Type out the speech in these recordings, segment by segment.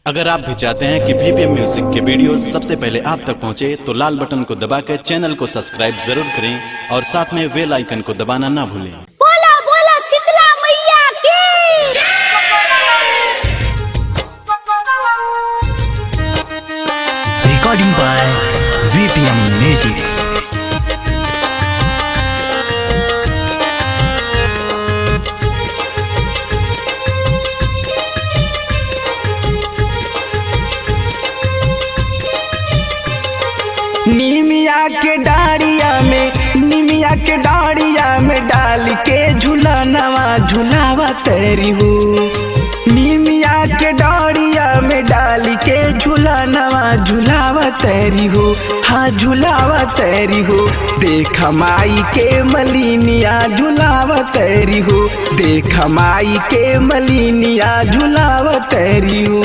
अगर आप भी चाहते हैं कि VPM म्यूजिक के वीडियो सबसे पहले आप तक पहुंचे तो लाल बटन को दबाकर चैनल को सब्सक्राइब जरूर करें और साथ में बेल आइकन को दबाना ना भूलें। बोला बोला शीतला मैया की। Recording by VPM music. निमिया के डाड़िया में डाल के झूलानवा झूलावा तैरी हो। निमिया के डाड़िया में डाल के झूलानवा झूलावा तैरी हो। हाँ झूलावा तैरी हो। देख माई के मलिनिया झूलावा तैरी हो। देख माई के मलिनिया झूलावा तैरी हो।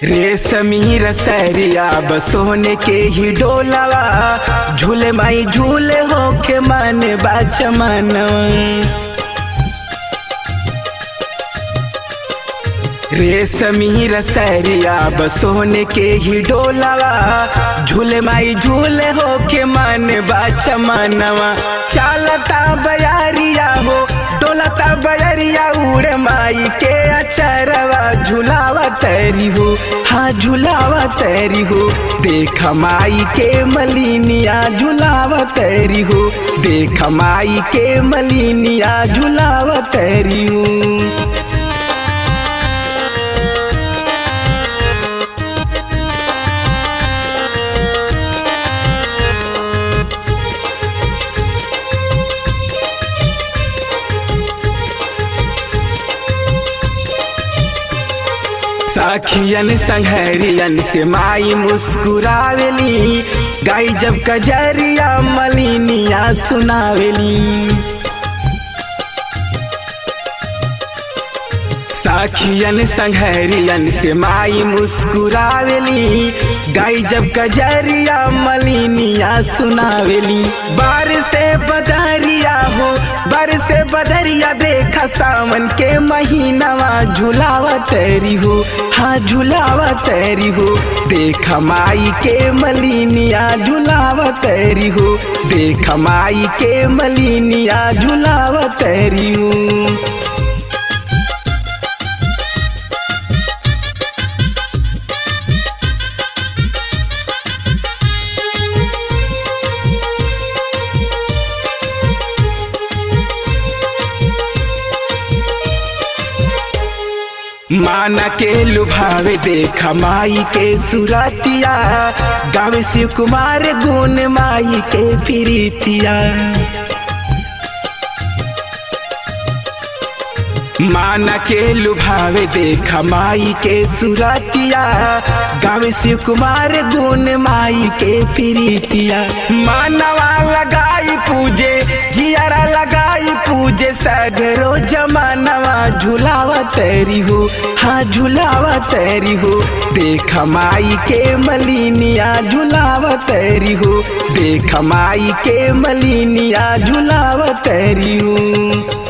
रेशमी रसरिया बसोने के ही डोलावा झूले माई झूले हो के मन बाचमनवा। रेशमी रसरिया बसोने के ही डोलावा झूले माई झूले हो के मन बाचमनवा। चालता बयारिया हो डोलता बयरिया उड़े माई के अचरवा झूलावा तैरी हो। हाँ झूलावा तैरी हो। देख माई के मलिनिया झूलावा तैरी हो। देख माई के मलिनिया झूलावा तैरी हो। साखियन संघरियन से माई मुस्कुरावेली गाई जब कजरिया मलिनिया सुनावेली। साखियन संघरियन से माई मुस्कुरावेली गाई जब कजरिया मलिनिया सुनावेली। बार से बदरिया हो बार से बदरिया देखा सावन के महीनावा झूलावा तैरी हो। हाँ झूलावा तैरी हो। देख माई के मलिनिया झूलावा तैरी हो। देख माई के मलिनिया झूलावा तैरी हो। माना के लुभावे देखा माई के सुरतिया गावे शिव कुमार गुण माई के प्रीतिया। माना के लुभावे देखा माई के सुरतिया गावे शिव कुमार गुण माई के प्रीतिया। मानवा लगाई पूजे जियारा लगाई पूजे सगरो जमानवा झूलावा तैरी हो। हाँ झूलावा तैरी हो। देख माई के मलिनिया झूलावा तैरी हो। देख माई के मलिनिया झूलावा तैरी हो।